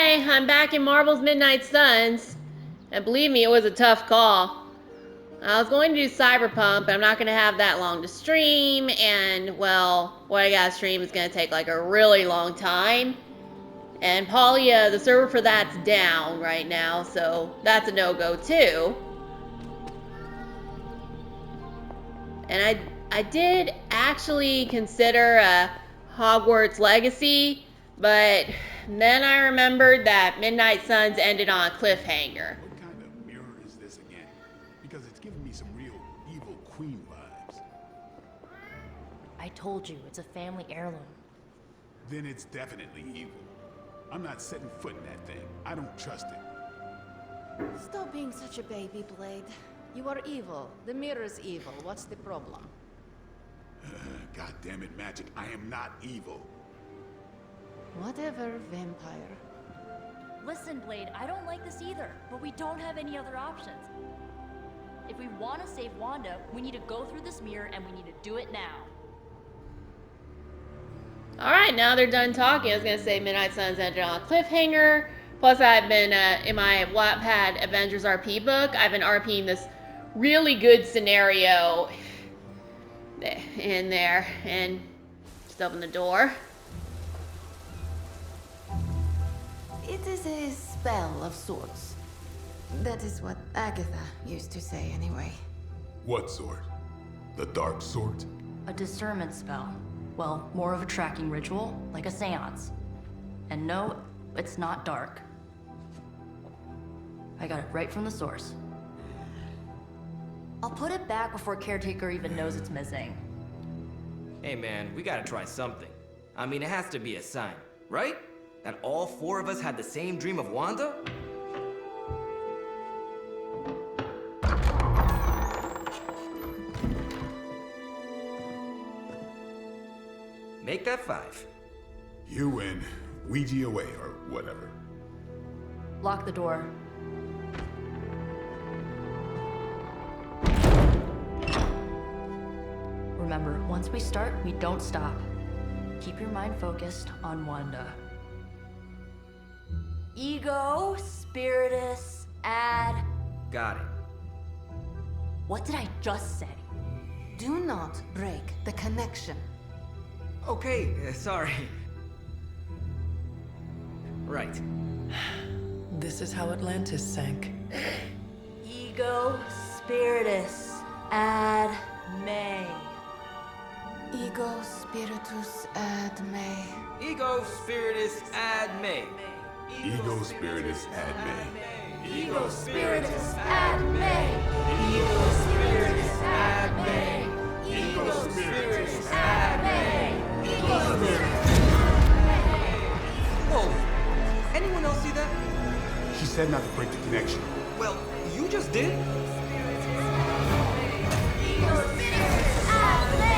Hi, I'm back in Marvel's Midnight Suns. And believe me, it was a tough call. I was going to do Cyberpunk, but I'm not going to have that long to stream. And, well, what I got to stream is going to take like a really long time. And Paulia, the server for that's down right now, so that's a no-go too. And I did actually consider a Hogwarts Legacy, but then I remembered that Midnight Suns ended on a cliffhanger. What kind of mirror is this again? Because it's giving me some real evil queen vibes. I told you, it's a family heirloom. Then it's definitely evil. I'm not setting foot in that thing. I don't trust it. Stop being such a baby, Blade. You are evil. The mirror's evil. What's the problem? God damn it, Magic. I am not evil. Whatever, vampire. Listen, Blade, I don't like this either, but we don't have any other options. If we want to save Wanda, we need to go through this mirror and we need to do it now. Alright, now they're done talking. I was going to say Midnight Suns ended on a cliffhanger. Plus, I've been, in my Wattpad Avengers RP book, I've been RPing this really good scenario in there. And just open the door. It is a spell of sorts. That is what Agatha used to say anyway. What sort? The dark sort? A discernment spell. Well, more of a tracking ritual, like a seance. And no, it's not dark. I got it right from the source. I'll put it back before Caretaker even knows it's missing. Hey man, we gotta try something. I mean, it has to be a sign, right? That all four of us had the same dream of Wanda? Make that 5. You win. Ouija away, or whatever. Lock the door. Remember, once we start, we don't stop. Keep your mind focused on Wanda. Ego, spiritus, add... Got it. What did I just say? Do not break the connection. Okay, sorry. Right. This is how Atlantis sank. Ego, spiritus, ad me. Ego spiritus ad me. Ego spiritus ad me. Ego spiritus ad me. Ego spiritus ad me. Ego spiritus ad me. Ego spiritus ad me. Ego spiritus. Whoa! Anyone else see that? She said not to break the connection. Well, you just did. Ego spiritus ad me.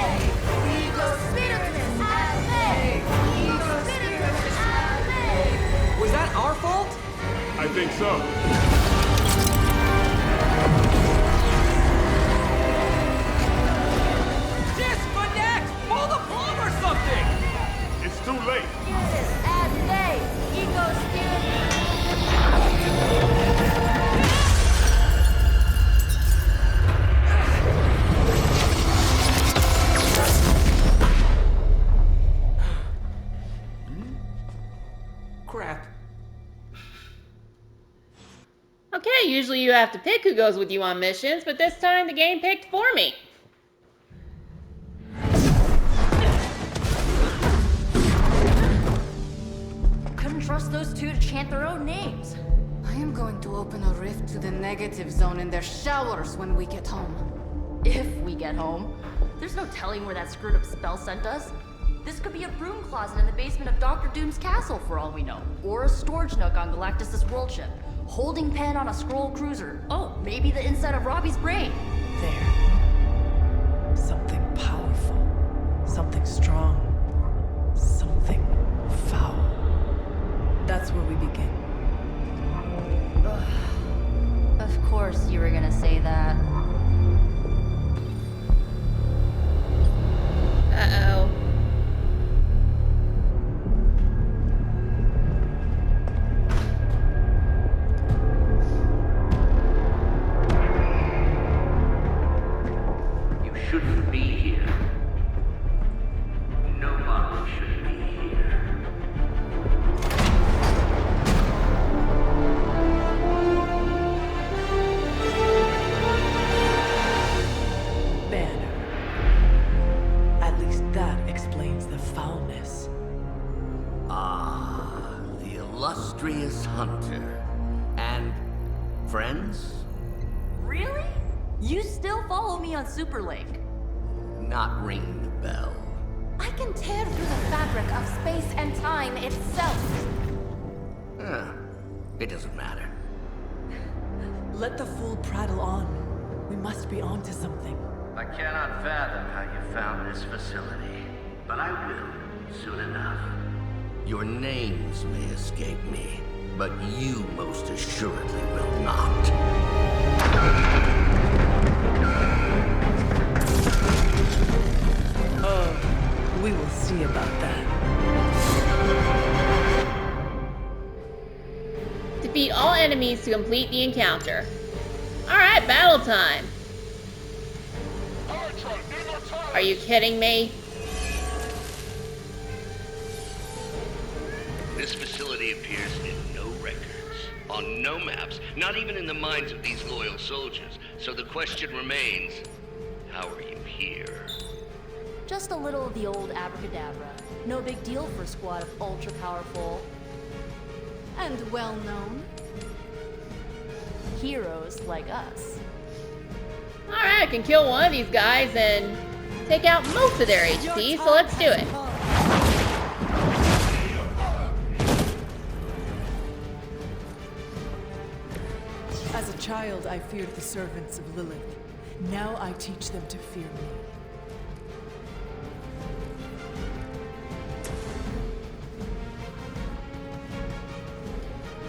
Ego spiritus ad me. Ego spiritus ad me. Was that our fault? I think so. Disconnect! Pull the plug or something! It's too late. Spiritus ad me. Ego spiritus. Crap. Okay, usually you have to pick who goes with you on missions, but this time the game picked for me. Couldn't trust those two to chant their own names. I am going to open a rift to the negative zone in their showers when we get home. If we get home. There's no telling where that screwed up spell sent us. This could be a broom closet in the basement of Dr. Doom's castle for all we know. Or a storage nook on Galactus' world ship. Holding pen on a scroll cruiser. Oh, maybe the inside of Robbie's brain. There. Something powerful. Something strong. Something foul. That's where we begin. Of course you were gonna say that. shouldn't be here. Nobody should be here. Banner. At least that explains the foulness. Ah, the illustrious hunter. And friends? Really? You still follow me on Super Lake? Not ringing the bell. I can tear through the fabric of space and time itself. Huh. It doesn't matter. Let the fool prattle on. We must be onto something. I cannot fathom how you found this facility, but I will soon enough. Your names may escape me, but you most assuredly will not. Oh, we will see about that. Defeat all enemies to complete the encounter. Alright, battle time. Are you kidding me? This facility appears in no records, on no maps, not even in the minds of these loyal soldiers. So the question remains, how are you here? Just a little of the old abracadabra. No big deal for a squad of ultra-powerful And well known. heroes like us. Alright, I can kill one of these guys and take out most of their HP, so let's do it. As a child, I feared the servants of Lilith. Now I teach them to fear me.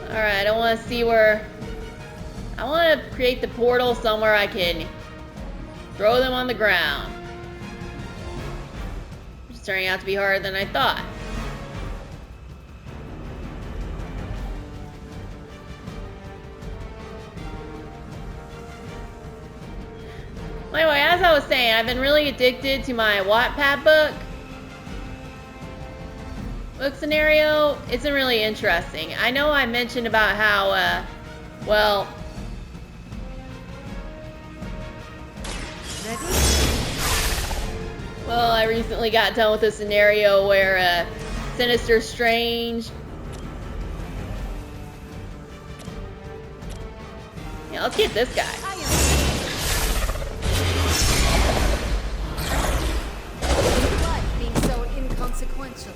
Alright, I want to see where... I want to create the portal somewhere I can throw them on the ground. It's turning out to be harder than I thought. Anyway, as I was saying, I've been really addicted to my Wattpad book scenario. Isn't really interesting. I know I mentioned about how, well... Well, I recently got done with a scenario where, Sinister Strange... Yeah, let's get this guy. What being so inconsequential?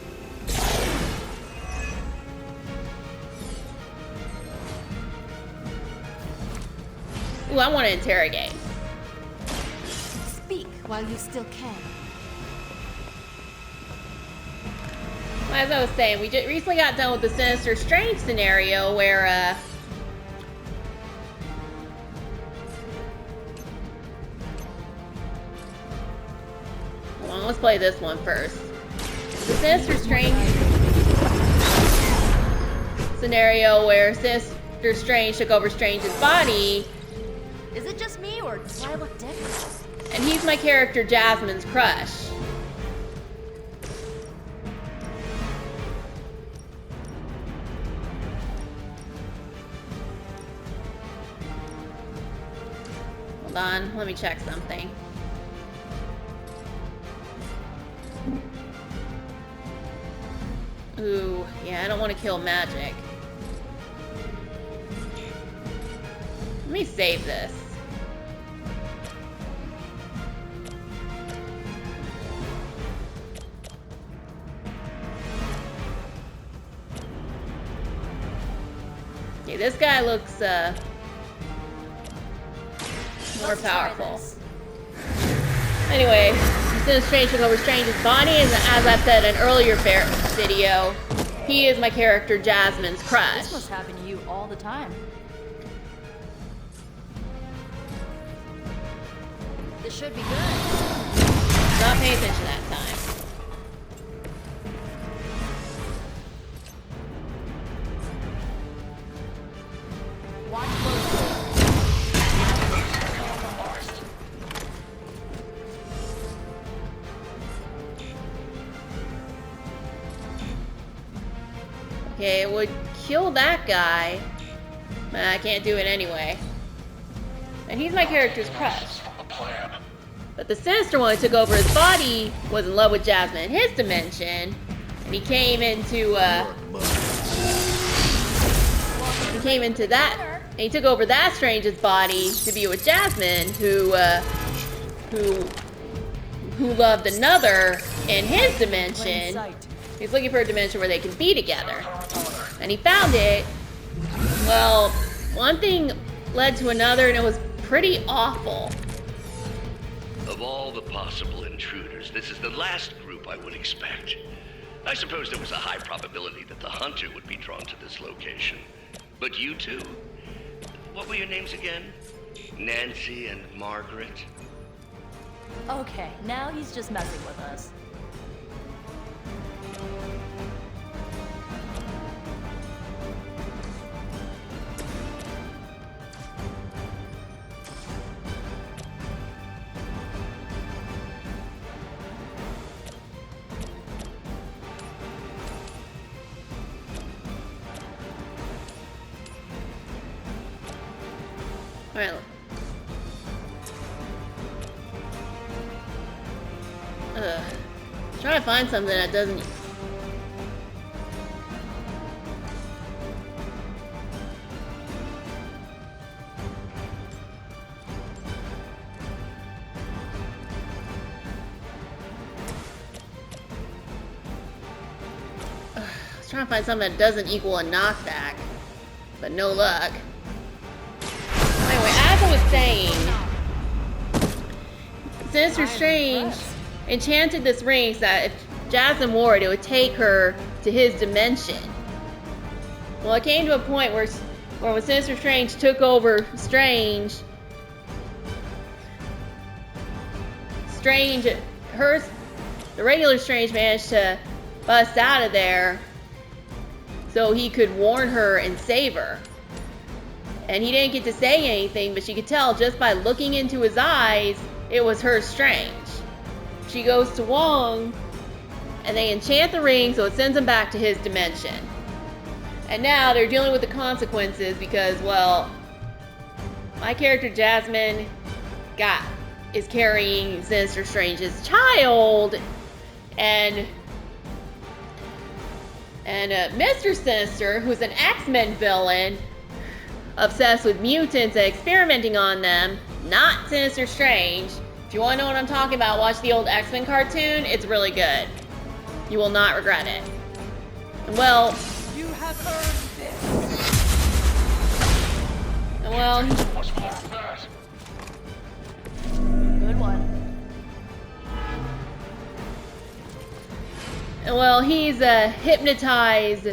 Ooh, I want to interrogate. Speak while you still can. Well, as I was saying, we just recently got done with the Sinister Strange scenario where, hold on, let's play this one first. The Sinister Strange scenario where Sinister Strange took over Strange's body, Is it just me, or do I look different? and he's my character Jasmine's crush. Hold on, let me check something. Ooh, yeah, I don't want to kill magic. Let me save this. Okay, this guy looks, more powerful. Anyway, since Strange took over Strange's body, and as I've said in an earlier video, he is my character Jasmine's crush. This must happen to you all the time. This should be good. Not paying attention that time. Watch closely. Okay, it would kill that guy. I can't do it anyway. And he's my character's crush. But the sinister one who took over his body was in love with Jasmine in his dimension. And he came into that. And he took over that strange's body to be with Jasmine, who loved another in his dimension. He's looking for a dimension where they can be together. And he found it. Well, one thing led to another, and it was pretty awful. Of all the possible intruders, this is the last group I would expect. I suppose there was a high probability that the hunter would be drawn to this location. But you two? What were your names again? Nancy and Margaret? Okay, now he's just messing with us. Alright. Trying to find something that doesn't. I was trying to find something that doesn't equal a knockback, but no luck. Anyway, as I was saying, Sinister Strange enchanted this ring so that if Jasmine wore it, it would take her to his dimension. Well, it came to a point where when Sinister Strange took over Strange, the regular Strange managed to bust out of there so he could warn her and save her. And he didn't get to say anything, but she could tell just by looking into his eyes, it was her Strange. She goes to Wong, and they enchant the ring so it sends him back to his dimension. And now they're dealing with the consequences because, well, my character Jasmine is carrying Sinister Strange's child, and Mr. Sinister, who's an X-Men villain, obsessed with mutants and experimenting on them, not Sinister Strange. If you want to know what I'm talking about, watch the old X-Men cartoon. It's really good. You will not regret it. And well, You have earned this. and well, Good one. and well, he's hypnotized.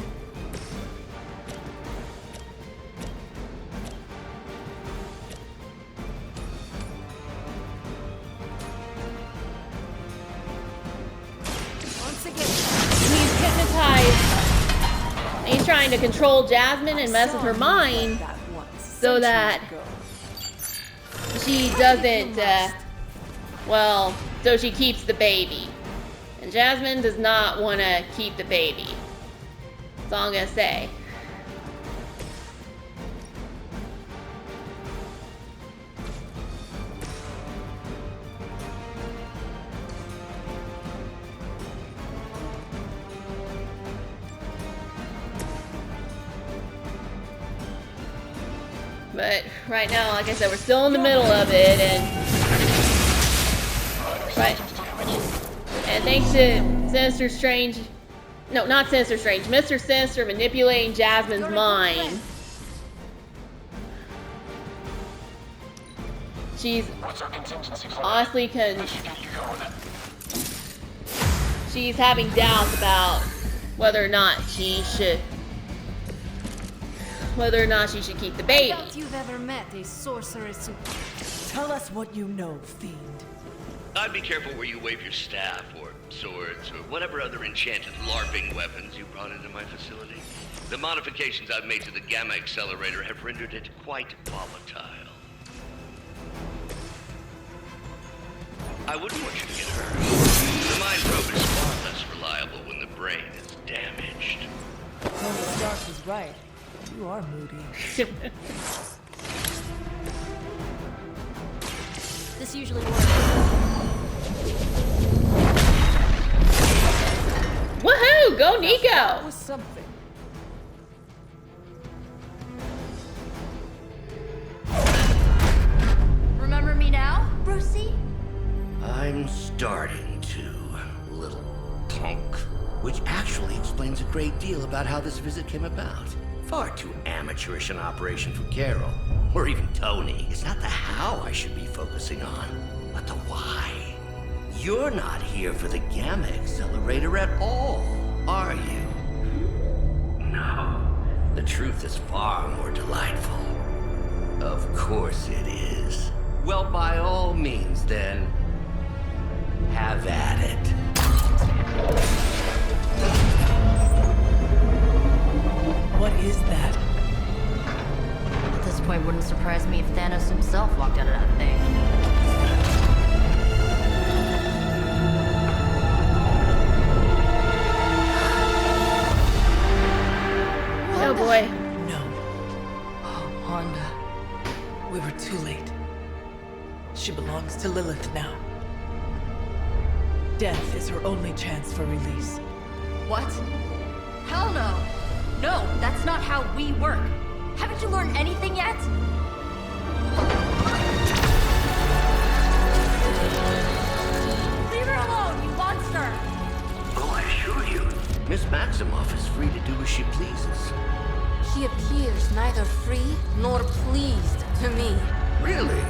He's hypnotized. And he's trying to control Jasmine and mess with her mind so that she doesn't, so she keeps the baby. And Jasmine does not want to keep the baby. That's all I'm going to say. But right now, like I said, we're still in the middle of it, and thanks to Sinister Strange, no, not Sinister Strange, Mr. Sinister manipulating Jasmine's mind, she's honestly she's having doubts about whether or not she should keep the baby. Doubt you've ever met a sorceress who... Tell us what you know, fiend. I'd be careful where you wave your staff, or swords, or whatever other enchanted LARPing weapons you brought into my facility. The modifications I've made to the gamma accelerator have rendered it quite volatile. I wouldn't want you to get hurt. The mind probe is far less reliable when the brain is damaged. Stark was right. You are moody. This usually works. Woohoo! Go That Nico! was something. Remember me now, Brucey? I'm starting to, little punk. Which actually explains a great deal about how this visit came about. Far too amateurish an operation for Carol, or even Tony. It's not the how I should be focusing on, but the why. You're not here for the Gamma Accelerator at all, are you? No. The truth is far more delightful. Of course it is. Well, by all means, then, have at it. What is that? At this point, wouldn't surprise me if Thanos himself walked out of that thing. Oh boy. No, Oh, Wanda. we were too late. She belongs to Lilith now. Death is her only chance for release. What? Hell no! No, that's not how we work. Haven't you learned anything yet? Leave her alone, you monster! Oh, I assure you, Miss Maximoff is free to do as she pleases. He appears neither free nor pleased to me. Really?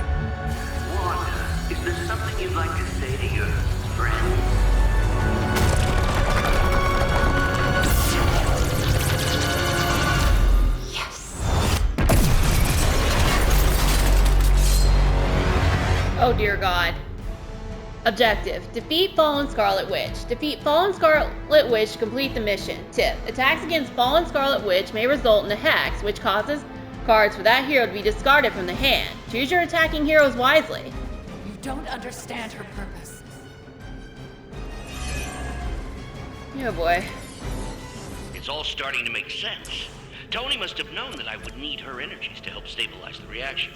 Wanda, is there something you'd like to say to your friends? Oh dear God. Objective: defeat Fallen Scarlet Witch. Defeat Fallen Scarlet Witch to complete the mission. Tip: attacks against Fallen Scarlet Witch may result in a hex, which causes cards for that hero to be discarded from the hand. Choose your attacking heroes wisely. You don't understand her purpose. Oh boy. It's all starting to make sense. Tony must have known that I would need her energies to help stabilize the reaction.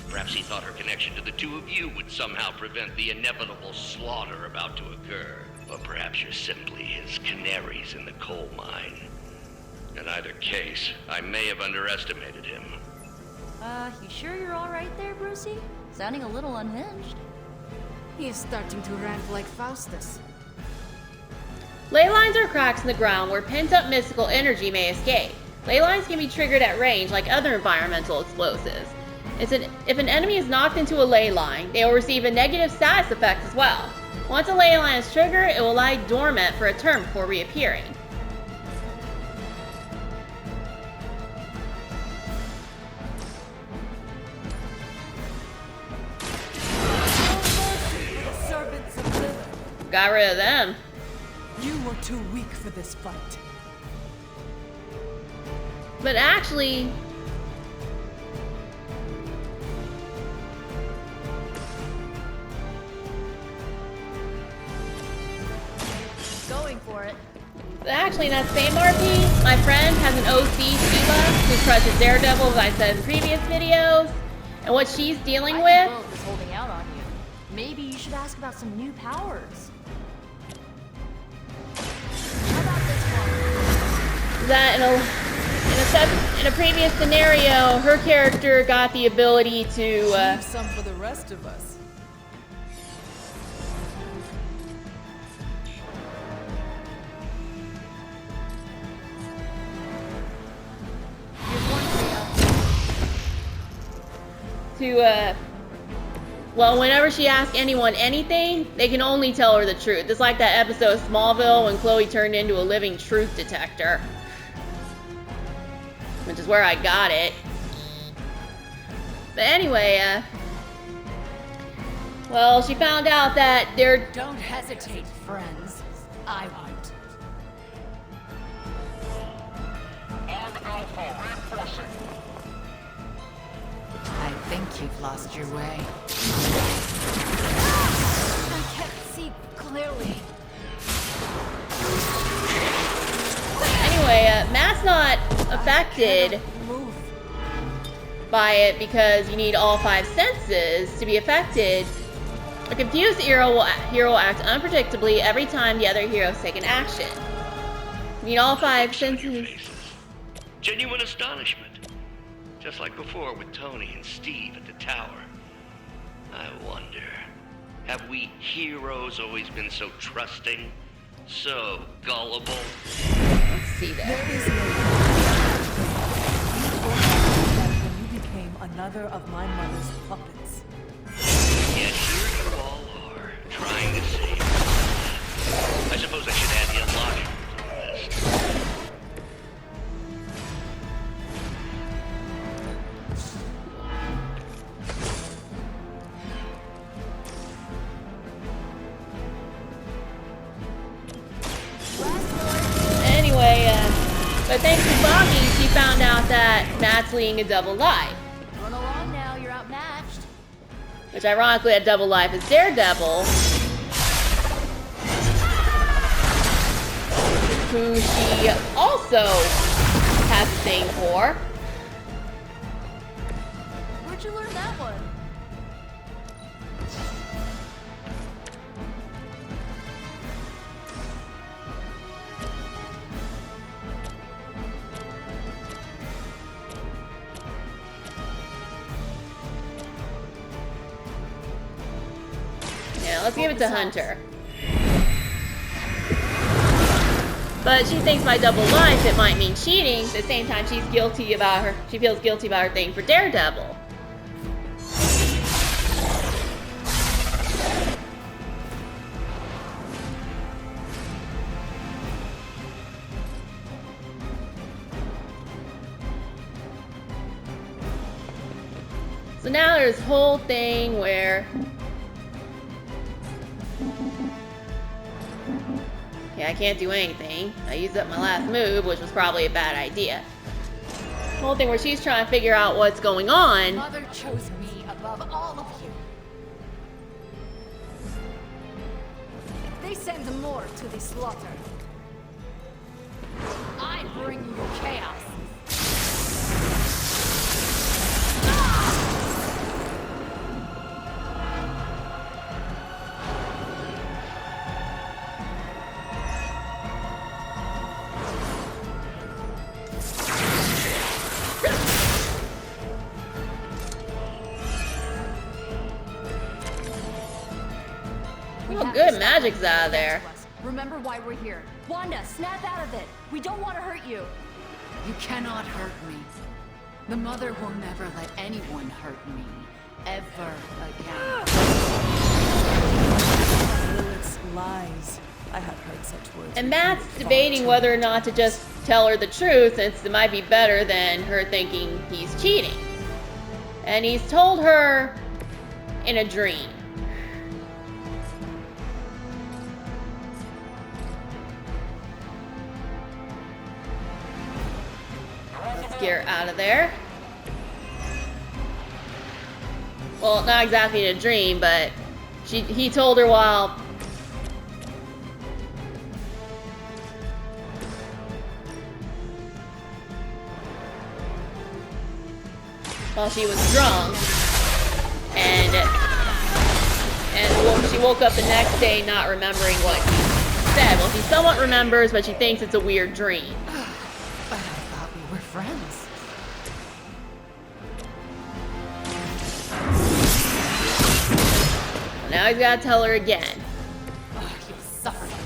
Perhaps he thought her connection to the two of you would somehow prevent the inevitable slaughter about to occur. Or perhaps you're simply his canaries in the coal mine. In either case, I may have underestimated him. You sure you're alright there, Brucey? Sounding a little unhinged. He is starting to rant like Faustus. Ley lines are cracks in the ground where pent-up mystical energy may escape. Ley lines can be triggered at range like other environmental explosives. If an enemy is knocked into a ley line, they will receive a negative status effect as well. Once a ley line is triggered, it will lie dormant for a turn before reappearing. The servants of Lilith. Got rid of them. You were too weak for this fight. But actually, Going for it. in that same RP, my friend has an OC Sheila who crushes Daredevil, as I said in previous videos. And what she's dealing I with, think Lilith is holding out on you. Maybe you should ask about some new powers. How about this one? that in a previous scenario, her character got the ability to Leave some for the rest of us. Here's one for you. well, whenever she asks anyone anything, they can only tell her the truth. It's like that episode of Smallville when Chloe turned into a living truth detector. Which is where I got it. But anyway, well, she found out that they're... Don't hesitate, friends. I won't. I think you've lost your way. I can't see clearly. Anyway, Matt's not affected Move. by it because you need all 5 senses to be affected. A confused hero will act unpredictably every time the other heroes take an action. You need all 5 Looks on your senses. faces. Genuine astonishment. Just like before with Tony and Steve at the tower. I wonder, have we heroes always been so trusting? So gullible? Let's see There that. is no that when you became another of my mother's puppets. Yet here you all are, trying to save me. I suppose I should add illogical to the list. Anyway, but thanks to Boggy, she found out that Matt's leading a double life. Run along now, you're outmatched. Which ironically, that double life is Daredevil, who she also has a thing for. Where'd you learn that one? Yeah, let's give it to Hunter. But she thinks by double life it might mean cheating. At the same time, she feels guilty about her thing for Daredevil. So now there's this whole thing where I can't do anything. I used up my last move, which was probably a bad idea. The whole thing where she's trying to figure out what's going on. Mother chose me above all of you. They send more to the slaughter. I bring you chaos. Oh, good, magic's out of there. Remember why we're here. Wanda, snap out of it. We don't want to hurt you. You cannot hurt me. The mother will never let anyone hurt me. Ever again. Lilith's lies. I have heard such words. And repeated Matt's far debating too whether or many not to times. just tell her the truth, since it might be better than her thinking he's cheating. And he's told her in a dream. Let's get her out of there. Well, not exactly in a dream, but he told her while she was drunk, and she woke up the next day not remembering what he said. Well, she somewhat remembers, but she thinks it's a weird dream. But I thought we were friends. Now he's got to tell her again. Oh, you suffer for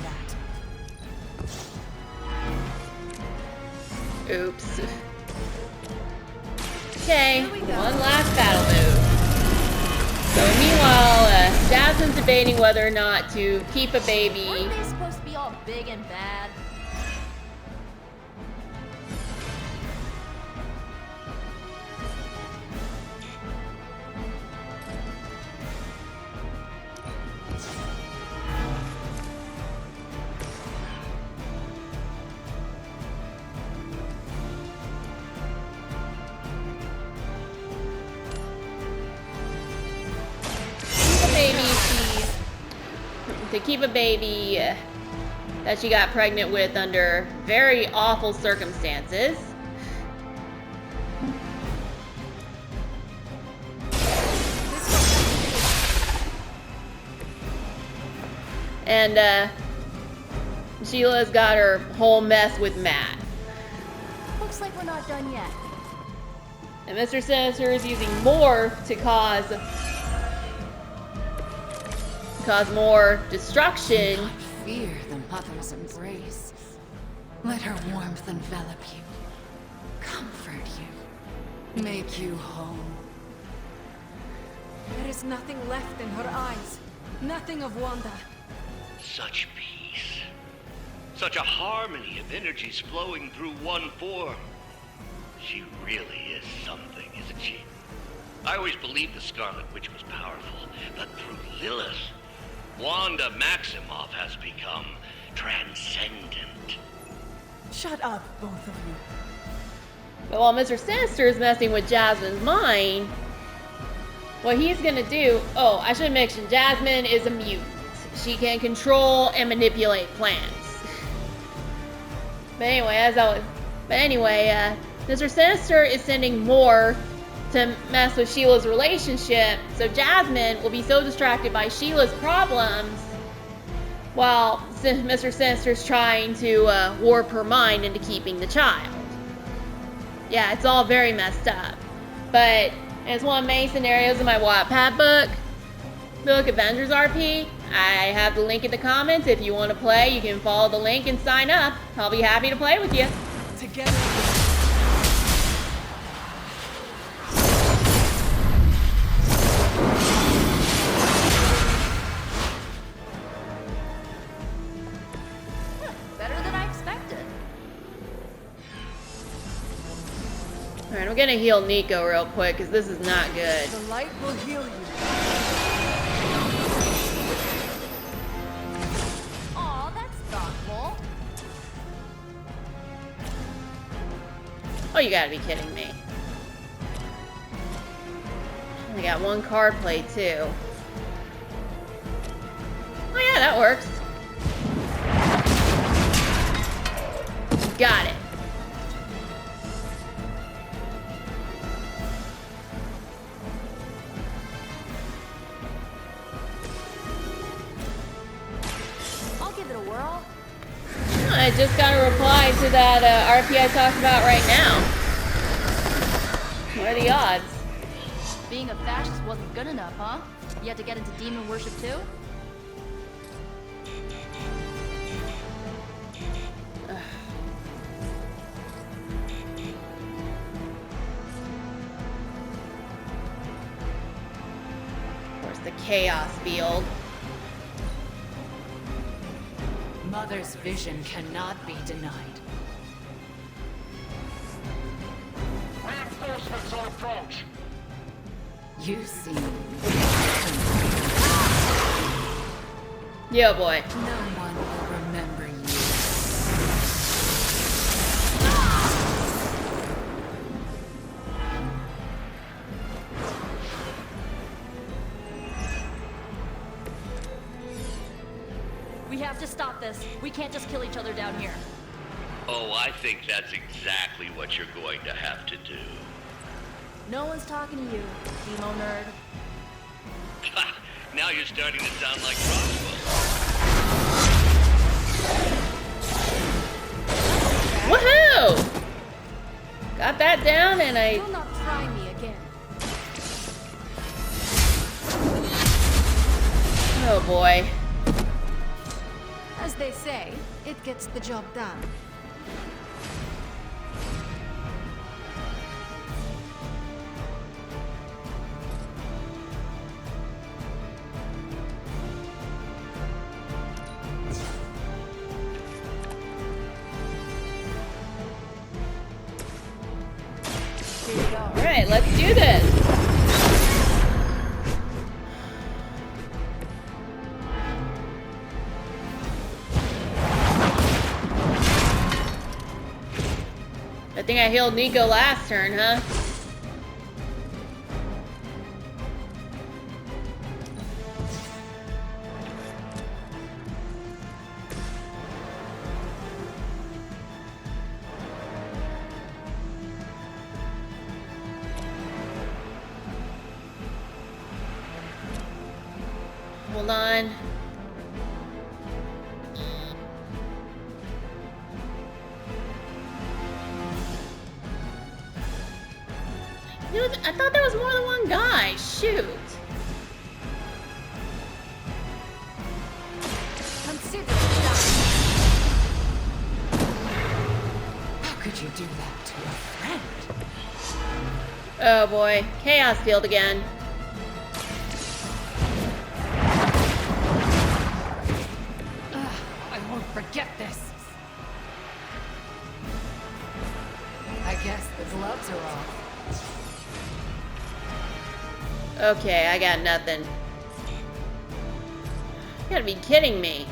that. Oops. Okay, one last battle move. So meanwhile, Jasmine's debating whether or not to keep a baby. Weren't they supposed to be all big and bad? To keep a baby that she got pregnant with under very awful circumstances. And Sheila's got her whole mess with Matt. Looks like we're not done yet. And Mr. Sinister is using more to cause more destruction. Not fear the mother's embrace. Let her warmth envelop you, comfort you, make you whole. There is nothing left in her eyes. Nothing of Wanda. Such peace. Such a harmony of energies flowing through one form. She really is something, isn't she? I always believed the Scarlet Witch was powerful, but through Lilith, Wanda Maximoff has become transcendent. Shut up, both of you. But while Mr. Sinister is messing with Jasmine's mind, what he's gonna do... Oh, I should mention, Jasmine is a mutant. She can control and manipulate plants. But anyway, Mr. Sinister is sending more to mess with Sheila's relationship, so Jasmine will be so distracted by Sheila's problems while Mr. Sinister's trying to warp her mind into keeping the child. Yeah, it's all very messed up. But it's one of the main scenarios in my Wattpad book, Avengers RP. I have the link in the comments. If you want to play, you can follow the link and sign up. I'll be happy to play with you. Together. Better than I expected. Alright, I'm gonna heal Nico real quick, because this is not good. The light will heal you. Aw, that's thoughtful. Oh, you gotta be kidding me. I got one card play, too. Oh yeah, that works. Got it. I'll give it a whirl. I just got a reply to that RP I talked about right now. What are the odds? Being a fascist wasn't good enough, huh? You had to get into demon worship too? Of course, the chaos field. Mother's vision cannot be denied. Reinforcements on approach. You seem... Yo, boy. No one will remember you. We have to stop this. We can't just kill each other down here. Oh, I think that's exactly what you're going to have to do. No one's talking to you, emo nerd. Now you're starting to sound like Roswell. Woohoo! Got that down, and I... Do not try me again. Oh, boy. As they say, it gets the job done. Alright, let's do this. I think I healed Nico last turn, huh? Hold on. I thought there was more than one guy. Shoot. Consider that. How could you do that to a friend? Oh boy. Chaos field again. I won't forget this. I guess the gloves are off. Okay, I got nothing. You gotta be kidding me.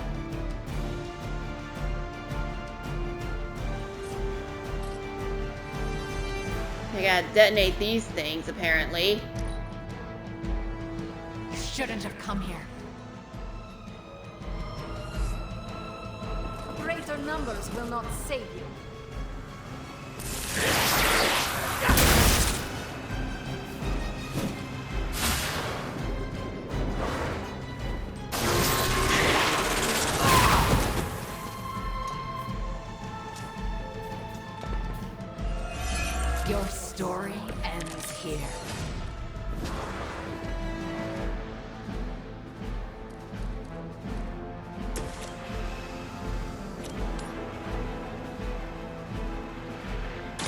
I gotta detonate these things, apparently. You shouldn't have come here. Greater numbers will not save you. Your story ends here.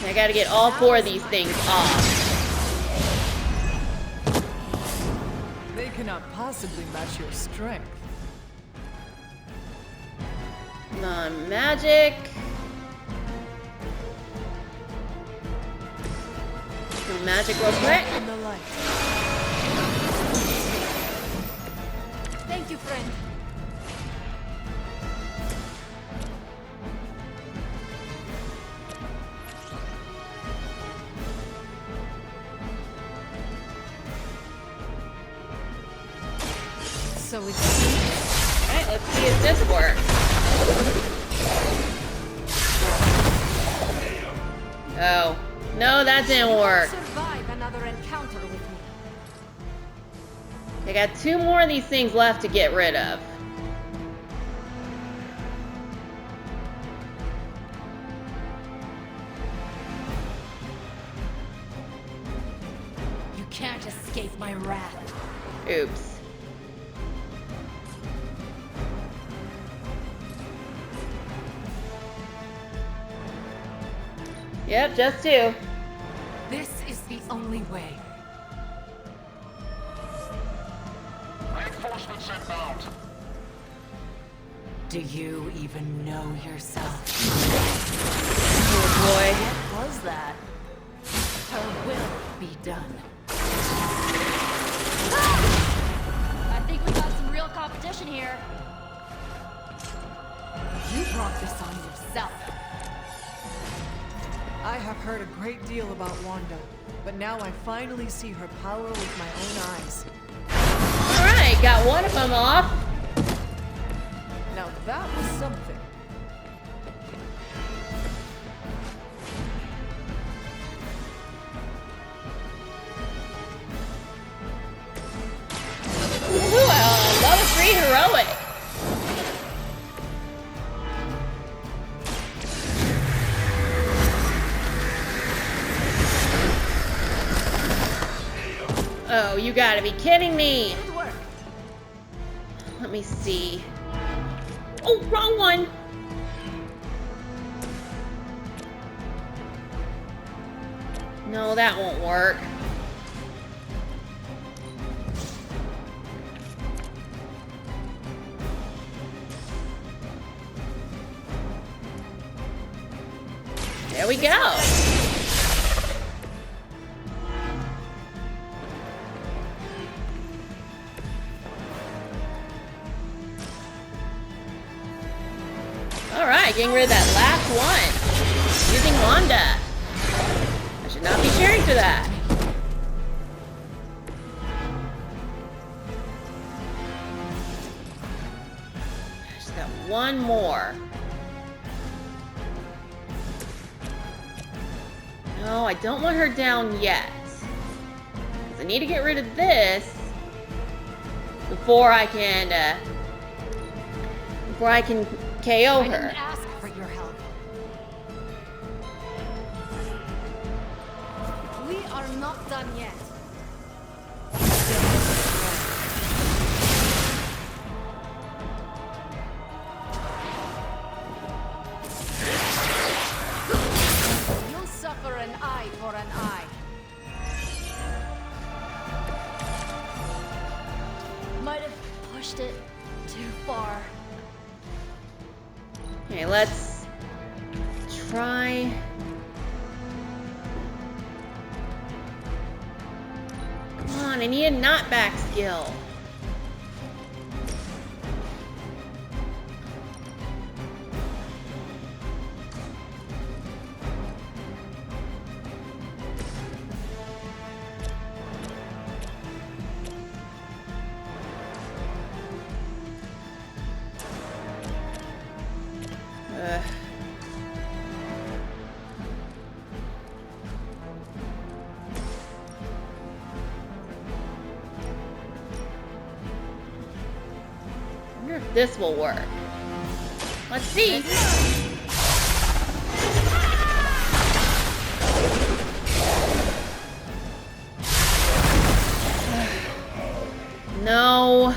I gotta get all 4 of these things off. They cannot possibly match your strength. Non-magic. Do magic real quick. In the light. Thank you, friend. So it's Alright, let's see if this works. Oh. No, that didn't work. Survive another encounter with me. I got 2 more of these things left to get rid of. you can't escape my wrath. Oops. Yep, just 2. This is the only way. Reinforcements inbound. Do you even know yourself? Oh boy. What was that? Her will be done. I think we got some real competition here. You brought this on yourself. I have heard a great deal about Wanda, but now I finally see her power with my own eyes. Alright, got one of them off. Now that was something. Ooh, level 3 heroic. Oh, you gotta be kidding me. Good work. Let me see. Oh, wrong one. No, that won't work. There we go. Alright, getting rid of that last one. Using Wanda. I should not be cheering for that. Just got one more. No, I don't want her down yet. 'Cause I need to get rid of this before I can KO I her. didn't ask for your help. We are not done yet. You'll suffer an eye for an eye. Might have pushed it too far. Okay, let's try. Come on, I need a knockback skill. Ugh. I wonder if this will work. Let's see. No.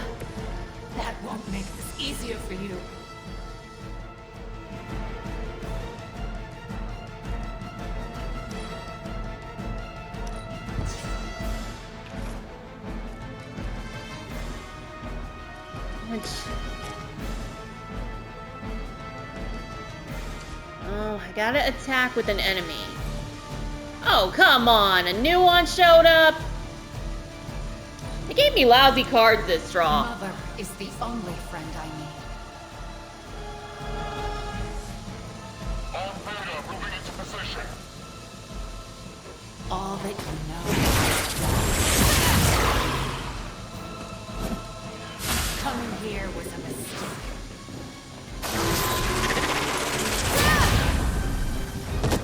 That won't make this easier for you. Oh, I gotta attack with an enemy. Oh, come on. A new one showed up. They gave me lousy cards this draw. Mother is the only friend I need. All Beta moving into position. All that you know. Coming here was a mistake.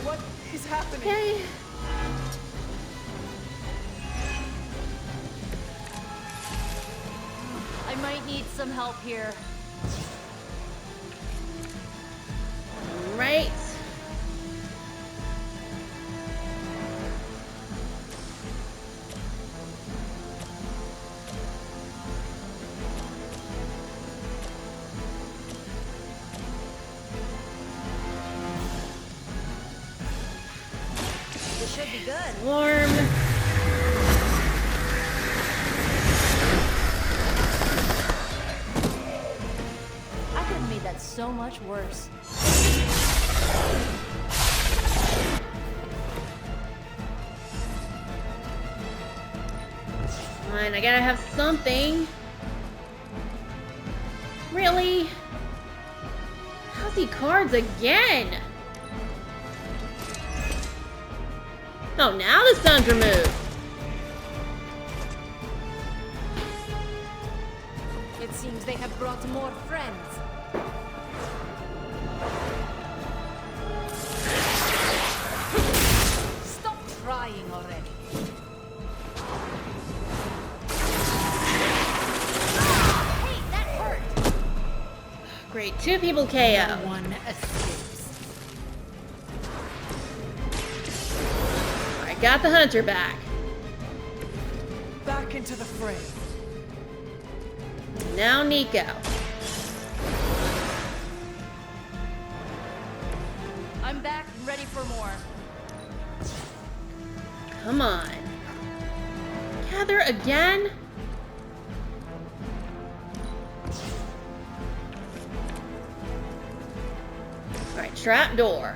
What is happening? Okay. I might need some help here. Right. This should be good. Warm. I could have made that so much worse. Fine, I gotta have something. Really? Lousy cards again. Oh, now the sun's removed. It seems they have brought more friends. Stop trying already. Hey, that hurt! Great, 2 people KO. No one escapes. Alright, got the hunter back. Back into the fray. Now Nico. I'm back, ready for more. Come on. Gather again? Alright, trap door.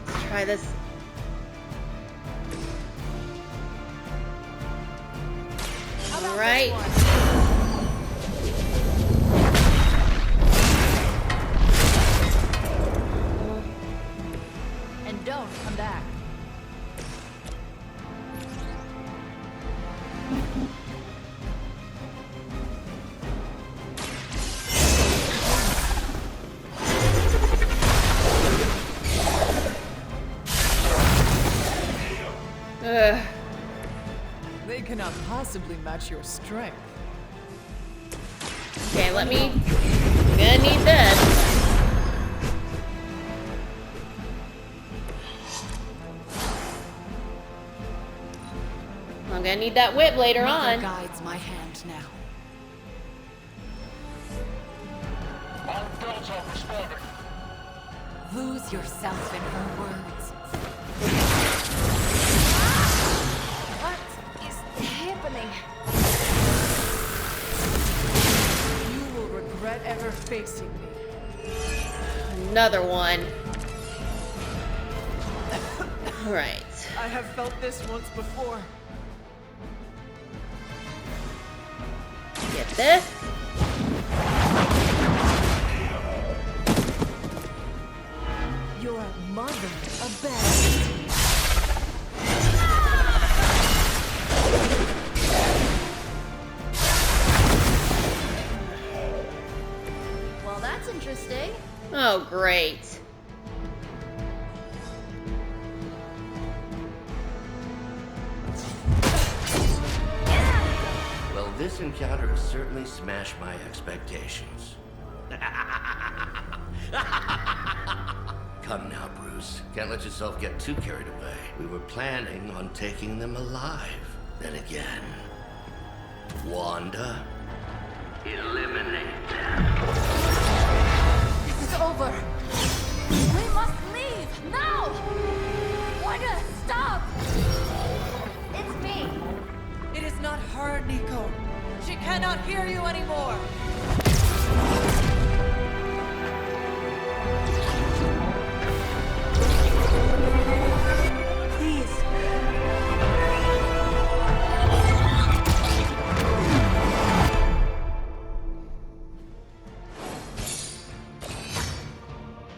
Let's try this. How about Right. this one? don't, come back. Ugh. They cannot possibly match your strength. Okay, let me. I'm gonna need this. I'm gonna need that whip later Mother on. guides my hand now. All Delta responding. Lose yourself in her words. What is happening? You will regret ever facing me. Another one. Alright. I have felt this once before. Get this. Your mother abandoned me. Well, that's interesting. Oh, great. Well, this encounter has certainly smashed my expectations. Come now, Bruce. Can't let yourself get too carried away. We were planning on taking them alive. Then again, Wanda, eliminate them. It's over. We must leave now. Wanda, stop. It's me. It is not her, Nico. She cannot hear you anymore. Please.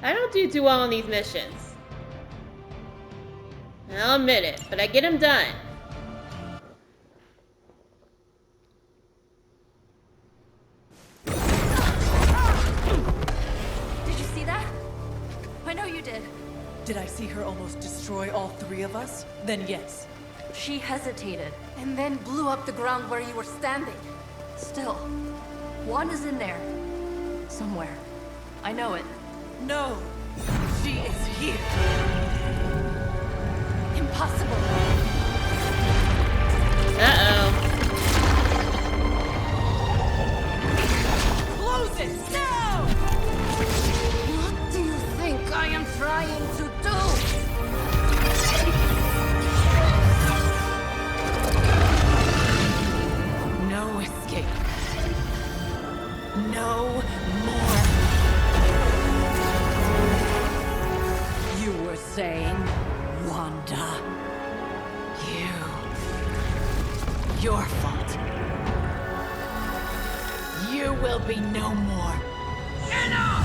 I don't do too well on these missions. I'll admit it, but I get them done. Did you see that? I know you did. Did I see her almost destroy all three of us? Then yes. She hesitated. And then blew up the ground where you were standing. Still, Wanda's in there. Somewhere. I know it. No, she is here. Impossible. Uh-oh. Close it now! What do you think I am trying to do? No escape. No more. You were saying, Wanda. Your fault. You will be no more. Enough!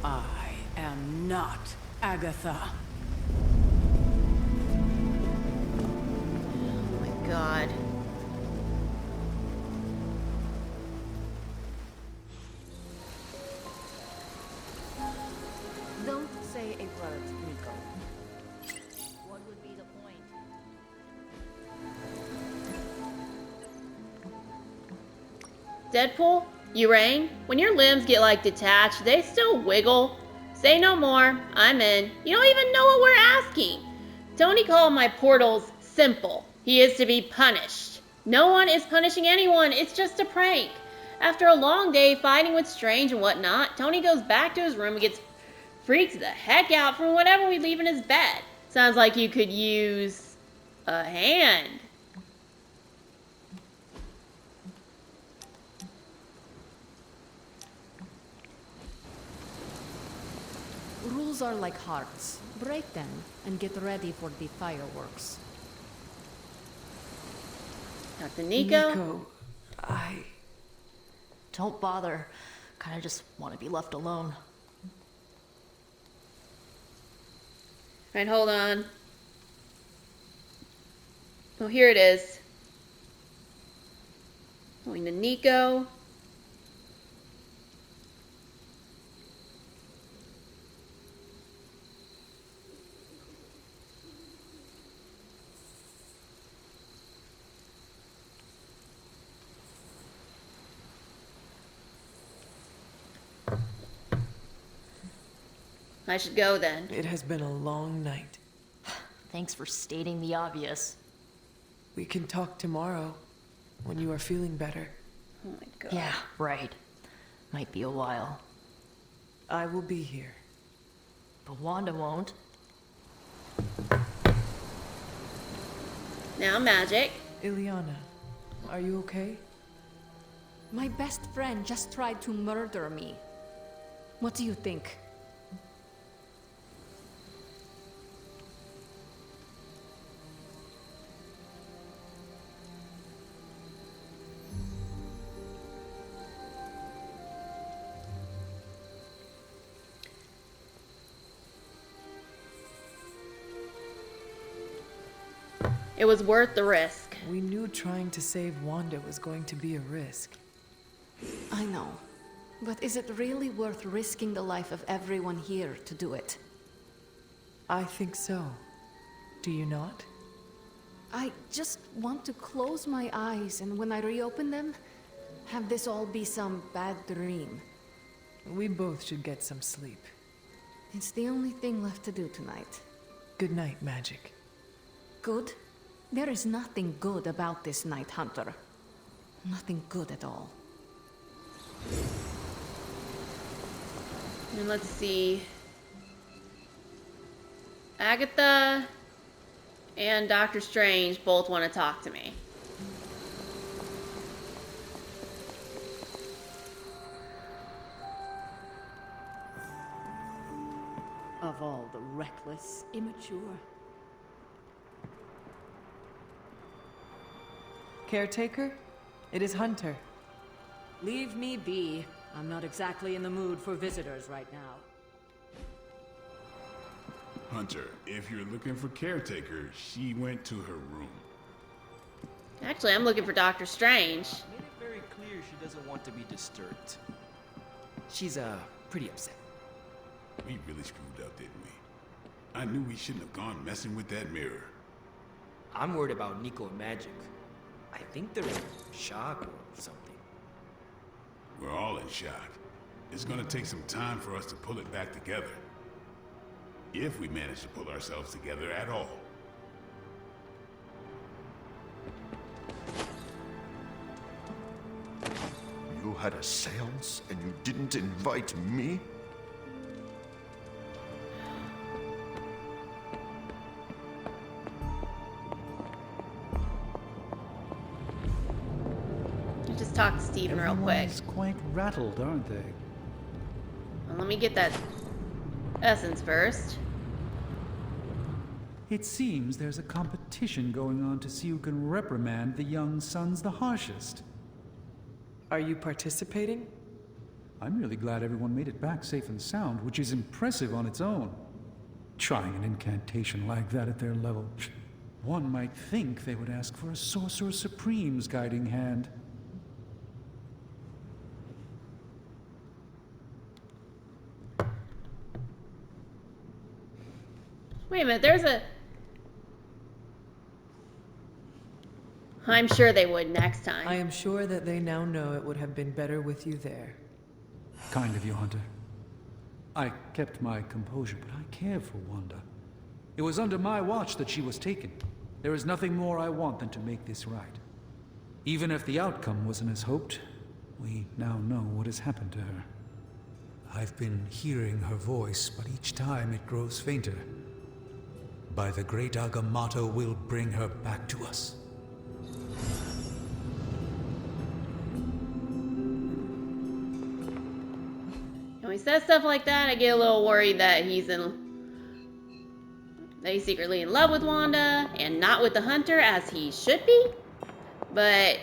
I am not Agatha. Oh my god. Don't say a word, Nico. What would be the point? Deadpool, you rang? When your limbs get like detached, they still wiggle. Say no more. I'm in. You don't even know what we're asking. Tony called my portals simple. He is to be punished. No one is punishing anyone. It's just a prank. After a long day fighting with Strange and whatnot, Tony goes back to his room and gets freaked the heck out from whatever we leave in his bed. Sounds like you could use a hand. Rules Crystals are like hearts. Break them and get ready for the fireworks. Dr. Nico? Nico, I... Don't bother. Kinda just want to be left alone. Right, hold on. Oh, here it is. Going to Nico. I should go then. It has been a long night. Thanks for stating the obvious. We can talk tomorrow, when you are feeling better. Oh my god. Yeah, right. Might be a while. I will be here. But Wanda won't. Now magic. Ileana, are you okay? My best friend just tried to murder me. What do you think? It was worth the risk. We knew trying to save Wanda was going to be a risk. I know. But is it really worth risking the life of everyone here to do it? I think so. Do you not? I just want to close my eyes and when I reopen them, have this all be some bad dream. We both should get some sleep. It's the only thing left to do tonight. Good night, Magic. Good? There is nothing good about this night, Hunter. Nothing good at all. And let's see. Agatha and Doctor Strange both want to talk to me. Of all the reckless, immature. Caretaker? It is Hunter. Leave me be. I'm not exactly in the mood for visitors right now. Hunter, if you're looking for Caretaker, she went to her room. Actually, I'm looking for Doctor Strange. Made it very clear she doesn't want to be disturbed. She's, pretty upset. We really screwed up, didn't we? I knew we shouldn't have gone messing with that mirror. I'm worried about Nico and Magic. I think they're in shock or something. We're all in shock. It's gonna take some time for us to pull it back together. If we manage to pull ourselves together at all. You had a seance and you didn't invite me? Just talk to Steven real quick. Everyone's quite rattled, aren't they? Well, let me get that essence first. It seems there's a competition going on to see who can reprimand the young sons the harshest. Are you participating? I'm really glad everyone made it back safe and sound, which is impressive on its own. Trying an incantation like that at their level. One might think they would ask for a Sorcerer Supreme's guiding hand. Wait a minute, there's a... I'm sure they would next time. I am sure that they now know it would have been better with you there. Kind of you, Hunter. I kept my composure, but I cared for Wanda. It was under my watch that she was taken. There is nothing more I want than to make this right. Even if the outcome wasn't as hoped, we now know what has happened to her. I've been hearing her voice, but each time it grows fainter. By the great Agamotto will bring her back to us. Can we says stuff like that, I get a little worried that he's secretly in love with Wanda and not with the Hunter as he should be. But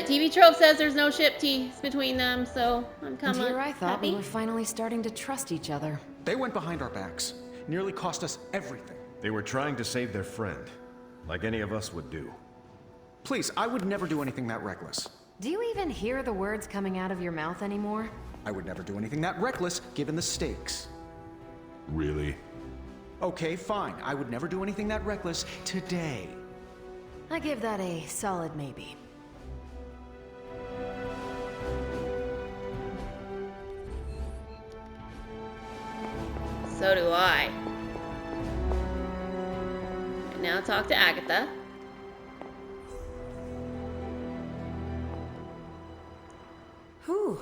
TV Trope says there's no ship tease between them, so I'm kind of And here I thought happy. we were finally starting to trust each other. They went behind our backs. Nearly cost us everything. They were trying to save their friend, like any of us would do. Please, I would never do anything that reckless. Do you even hear the words coming out of your mouth anymore? I would never do anything that reckless, given the stakes. Really? Okay, fine. I would never do anything that reckless today. I give that a solid maybe. So do I. And now talk to Agatha. Whew,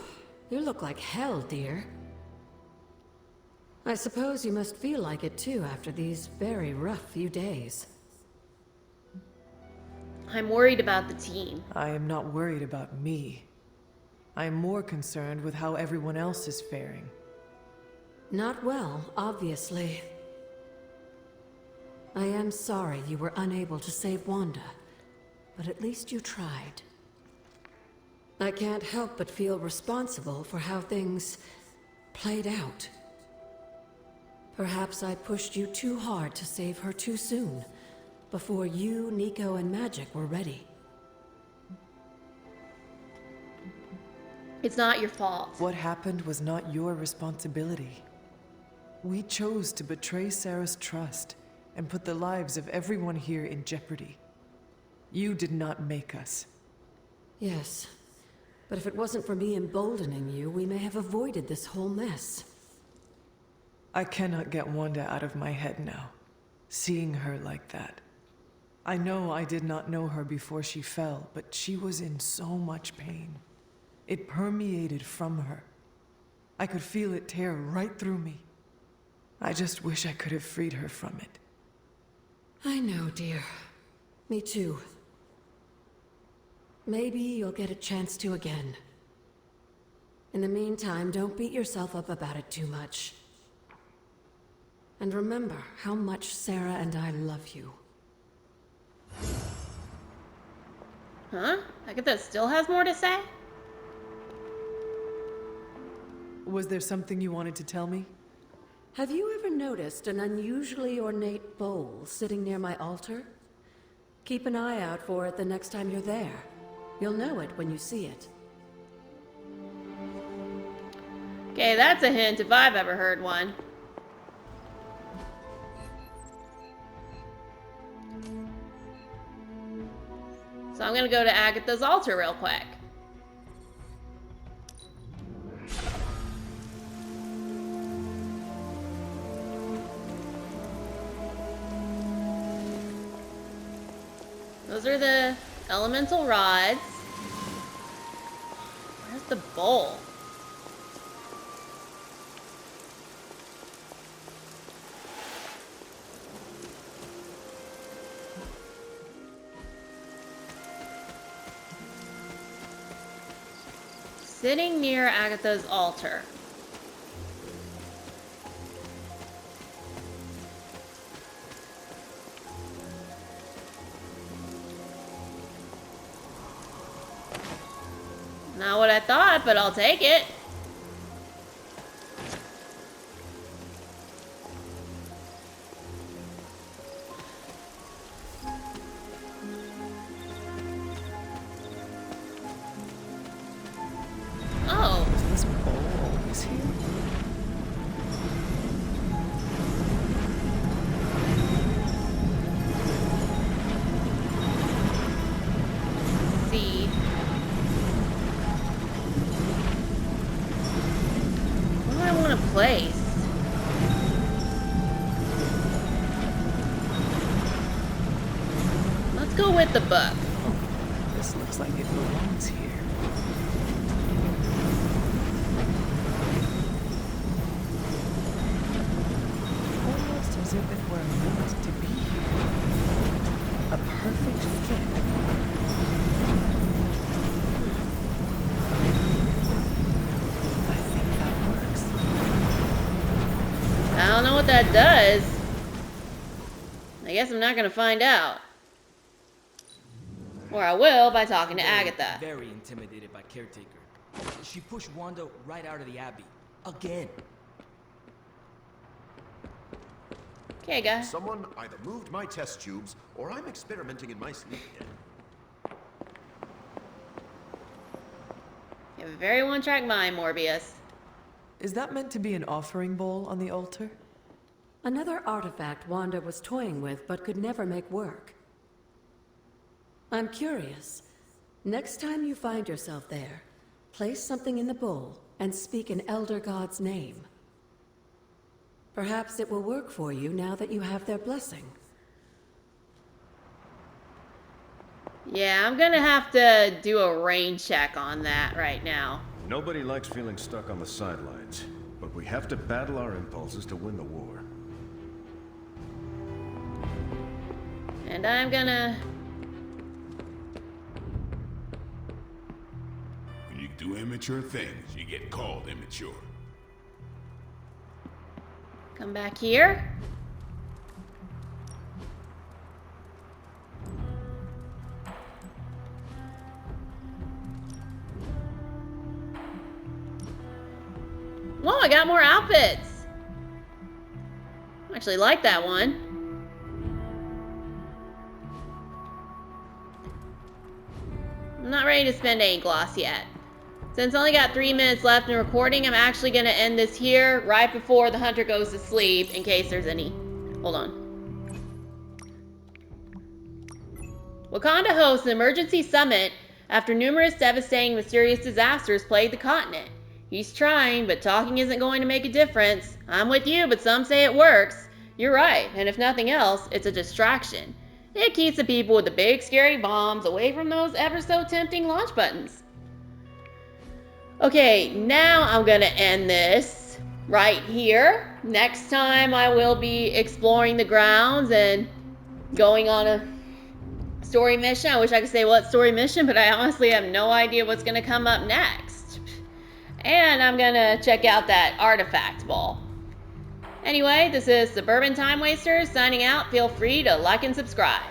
you look like hell, dear. I suppose you must feel like it too after these very rough few days. I'm worried about the team. I am not worried about me. I am more concerned with how everyone else is faring. Not well, obviously. I am sorry you were unable to save Wanda, but at least you tried. I can't help but feel responsible for how things played out. Perhaps I pushed you too hard to save her too soon, before you, Nico, and Magic were ready. It's not your fault. What happened was not your responsibility. We chose to betray Sarah's trust and put the lives of everyone here in jeopardy. You did not make us. Yes, but if it wasn't for me emboldening you, we may have avoided this whole mess. I cannot get Wanda out of my head now, seeing her like that. I know I did not know her before she fell, but she was in so much pain. It permeated from her. I could feel it tear right through me. I just wish I could have freed her from it. I know, dear. Me too. Maybe you'll get a chance to again. In the meantime, don't beat yourself up about it too much. And remember how much Sarah and I love you. Huh? Agatha still has more to say? Was there something you wanted to tell me? Have you ever noticed an unusually ornate bowl sitting near my altar? Keep an eye out for it the next time you're there. You'll know it when you see it. Okay, that's a hint if I've ever heard one. So I'm gonna go to Agatha's altar real quick. Those are the elemental rods. Where's the bowl? Sitting near Agatha's altar. Not what I thought, but I'll take it. Oh. Is this bowl always here? See. What do I want to place? Let's go with the book. This looks like it belongs here. Almost as if it were meant to be here. A perfect fit. don't know what that does. I guess I'm not gonna find out. Or I will by talking to Agatha. Very intimidated by Caretaker. She pushed Wanda right out of the Abbey. Again. Okay, guys. Someone either moved my test tubes, or I'm experimenting in my sleep again. You have a very one-track mind, Morbius. Is that meant to be an offering bowl on the altar? Another artifact Wanda was toying with but could never make work. I'm curious. Next time you find yourself there, place something in the bowl and speak an Elder God's name. Perhaps it will work for you now that you have their blessing. Yeah, I'm gonna have to do a rain check on that right now. Nobody likes feeling stuck on the sidelines, but we have to battle our impulses to win the war. And I'm gonna... When you do immature things, you get called immature. come back here. Whoa, I got more outfits. I actually like that one. I'm not ready to spend any gloss yet. Since I only got 3 minutes left in recording, I'm actually going to end this here right before the hunter goes to sleep in case there's any. Hold on. Wakanda hosts an emergency summit after numerous devastating mysterious disasters plagued the continent. He's trying, but talking isn't going to make a difference. I'm with you, but some say it works. You're right, and if nothing else, it's a distraction. It keeps the people with the big scary bombs away from those ever so tempting launch buttons. Okay, now I'm gonna end this right here. Next time I will be exploring the grounds and going on a story mission. I wish I could say what story mission, but I honestly have no idea what's gonna come up next. And I'm gonna check out that artifact ball. Anyway, this is Suburban Time Wasters signing out. Feel free to like and subscribe.